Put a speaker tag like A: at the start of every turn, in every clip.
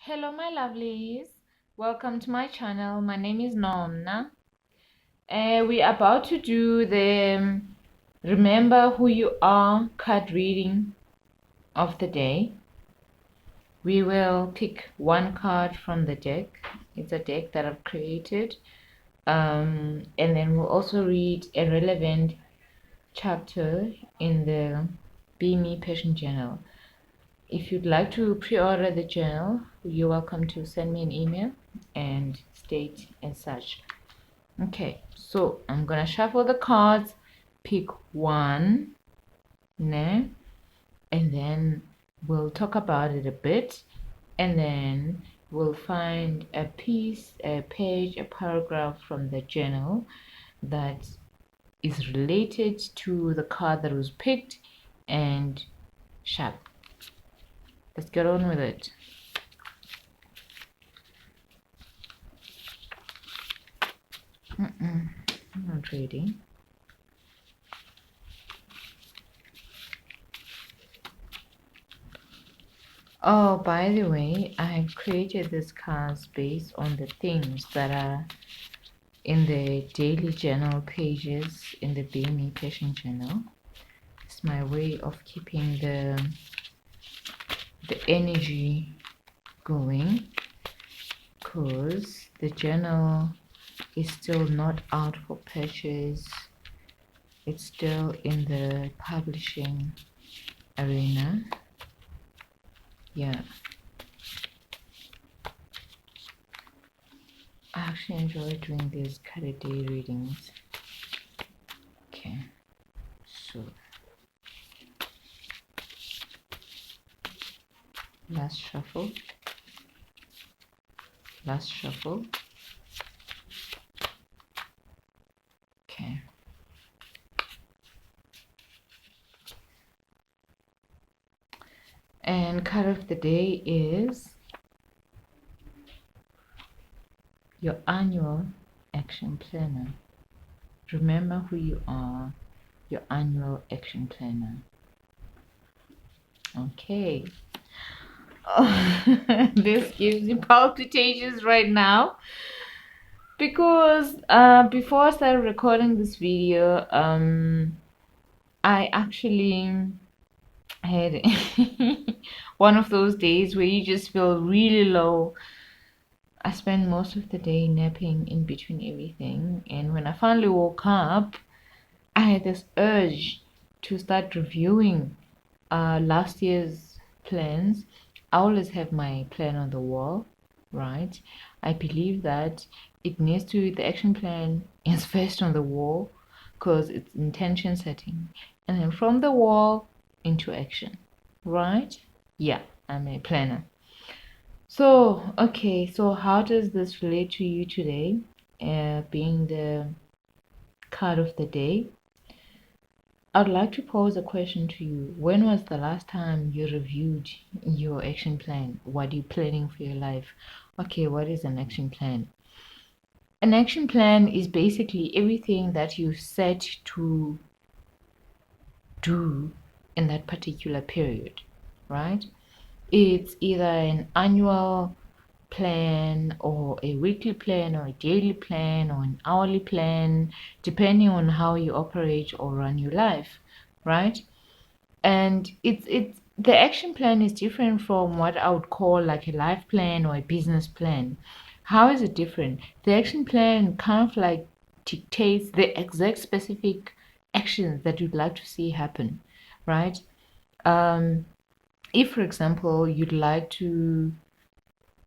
A: Hello my lovelies, welcome to my channel. My name is Nomna. We're about to do the Remember Who You Are card reading of the day. We will pick one card from the deck. It's a deck that I've created, and then we'll also read a relevant chapter in the Be Me Passion Journal. If you'd like to pre-order the journal, you're welcome to send me an email and state as such. Okay, so I'm gonna shuffle the cards, pick one, and then we'll talk about it a bit, and then we'll find a piece, a page, a paragraph from the journal that is related to the card that was picked, and sharp. Let's get on with it. I'm not ready. Oh, by the way, I created this cards based on the themes that are in the daily journal pages in the Be Me Passion journal. It's my way of keeping the energy going, because the journal is still not out for purchase. It's still in the publishing arena. Yeah, I actually enjoy doing these card day readings. Okay, so last shuffle, okay. And card of the day is your annual action planner. Remember who you are, your annual action planner. Okay. Oh, this gives me palpitations right now, because before I started recording this video, I actually had one of those days where you just feel really low. I spent most of the day napping in between everything, and when I finally woke up, I had this urge to start reviewing last year's plans. I always have my plan on the wall, right? I believe that it needs to, the action plan is first on the wall, because it's intention setting, and then from the wall into action, right? Yeah, I'm a planner. So, okay, so how does this relate to you today, being the card of the day? I'd like to pose a question to you. When was the last time you reviewed your action plan? What are you planning for your life? Okay, what is an action plan? An action plan is basically everything that you set to do in that particular period, right? It's either an annual plan or a weekly plan or a daily plan or an hourly plan, depending on how you operate or run your life, right? And it's the action plan is different from what I would call like a life plan or a business plan. How is it different? The action plan kind of like dictates the exact specific actions that you'd like to see happen, right? If for example you'd like to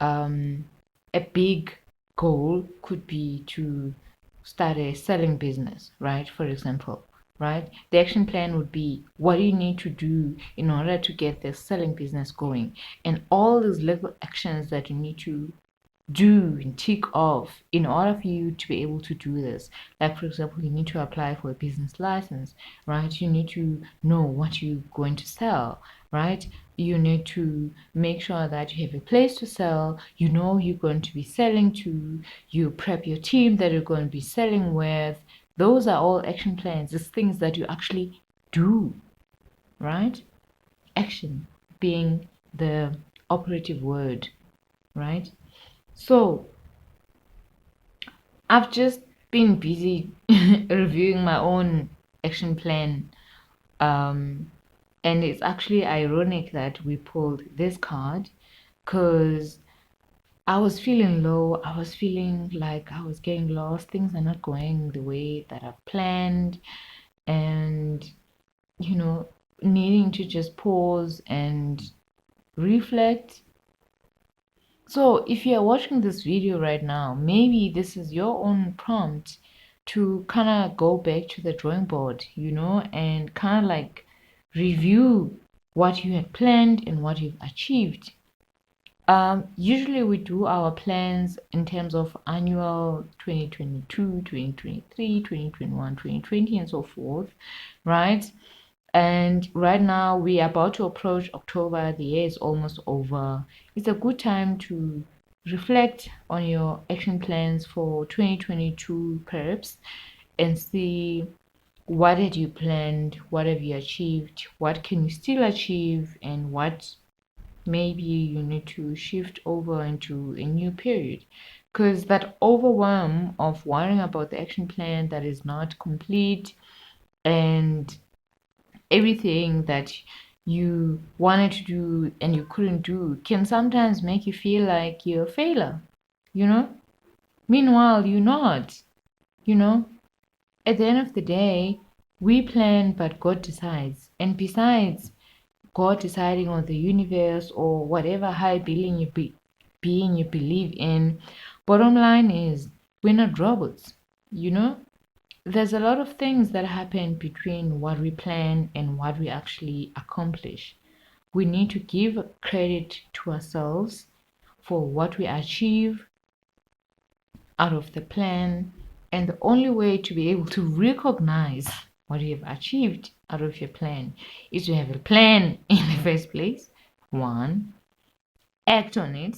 A: a big goal could be to start a selling business, right? For example, right? The action plan would be what do you need to do in order to get the selling business going, and all those little actions that you need to do and tick off in order for you to be able to do this. Like for example, you need to apply for a business license, right? You need to know what you're going to sell, right? You need to make sure that you have a place to sell, you know you're going to be selling to, you prep your team that you're going to be selling with. Those are all action plans. It's things that you actually do, right? Action being the operative word. right? So I've just been busy reviewing my own action plan. And it's actually ironic that we pulled this card because I was feeling low. I was feeling like I was getting lost. Things are not going the way that I've planned. And, you know, needing to just pause and reflect. So if you're watching this video right now, maybe this is your own prompt to kind of go back to the drawing board, and kind of like review what you had planned and what you've achieved. Usually we do our plans in terms of annual 2022, 2023, 2021, 2020, and so forth, right? And right now we're about to approach October. The year is almost over. It's a good time to reflect on your action plans for 2022 perhaps, and see what had you planned, what have you achieved, what can you still achieve, and what maybe you need to shift over into a new period. Because that overwhelm of worrying about the action plan that is not complete, and everything that you wanted to do and you couldn't do, can sometimes make you feel like you're a failure, you know? Meanwhile, you're not, you know? At the end of the day, we plan, but God decides. And besides God deciding on the universe or whatever high being you believe in, bottom line is we're not robots, you know? There's a lot of things that happen between what we plan and what we actually accomplish. We need to give credit to ourselves for what we achieve out of the plan. And the only way to be able to recognize what you have achieved out of your plan is to have a plan in the first place. One, act on it,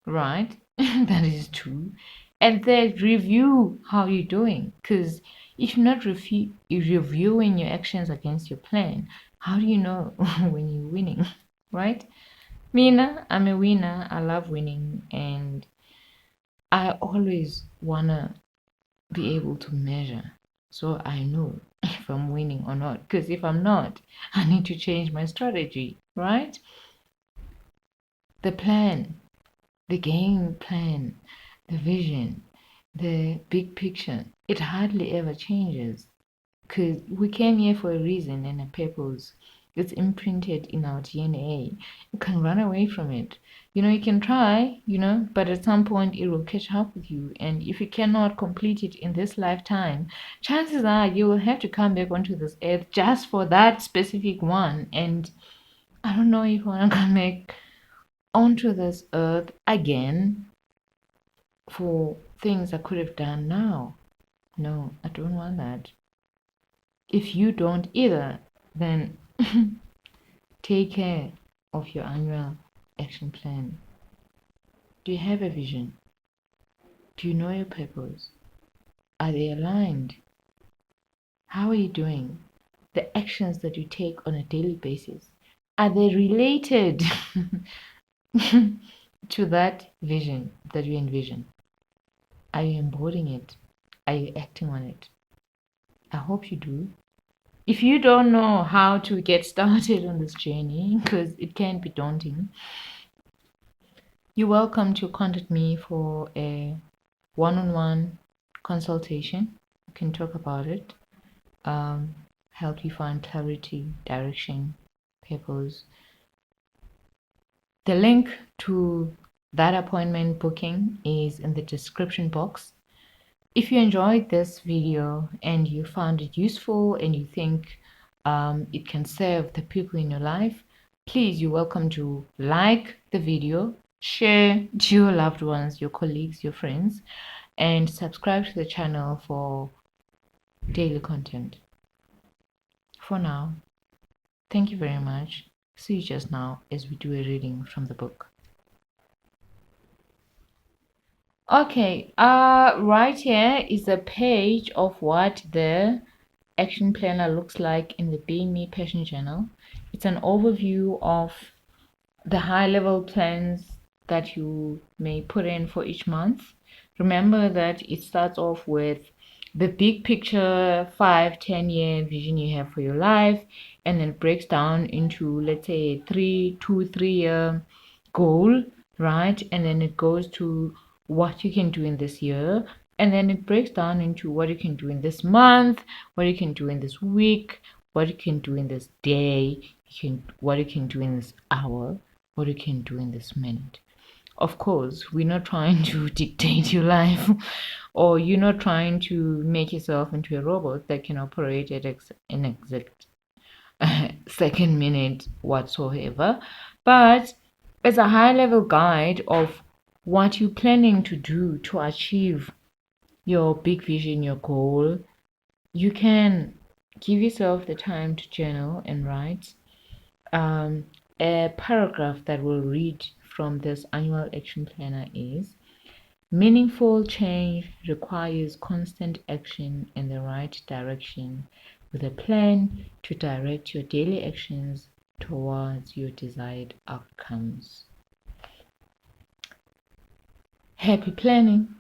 A: right? That is two. And then review how you're doing. Because if you're not reviewing your actions against your plan, how do you know when you're winning, right? Mina, I'm a winner. I love winning. And I always want to be able to measure so I know if I'm winning or not. Because if I'm not, I need to change my strategy, right? The plan, the game plan, the vision, the big picture, it hardly ever changes because we came here for a reason and a purpose. It's imprinted in our DNA. You can run away from it. You can try, but at some point it will catch up with you. And if you cannot complete it in this lifetime, chances are you will have to come back onto this earth just for that specific one. And I don't know if I want to come back onto this earth again for things I could have done now. No, I don't want that. If you don't either, then take care of your annual action plan. Do you have a vision? Do you know your purpose? Are they aligned? How are you doing? The actions that you take on a daily basis, are they related to that vision that you envision? Are you embodying it? Are you acting on it? I hope you do. If you don't know how to get started on this journey, because it can be daunting, you're welcome to contact me for a one-on-one consultation. We can talk about it, help you find clarity, direction, purpose. The link to that appointment booking is in the description box. If you enjoyed this video and you found it useful and you think it can serve the people in your life, please, you're welcome to like the video, share to your loved ones, your colleagues, your friends, and subscribe to the channel for daily content. For now, thank you very much. See you just now as we do a reading from the book. Okay, right here is a page of what the action planner looks like in the Be Me Passion Journal. It's an overview of the high level plans that you may put in for each month. Remember that it starts off with the big picture 5-10 year vision you have for your life, and then it breaks down into, let's say, 3 year goal, right? And then it goes to what you can do in this year, and then it breaks down into what you can do in this month, what you can do in this week, what you can do in this day, what you can do in this hour, what you can do in this minute. Of course, we're not trying to dictate your life, or you're not trying to make yourself into a robot that can operate at an exact second minute whatsoever, but as a high level guide of what you're planning to do to achieve your big vision, your goal. You can give yourself the time to journal and write a paragraph that will read from this annual action planner is: meaningful change requires constant action in the right direction, with a plan to direct your daily actions towards your desired outcomes. Happy planning!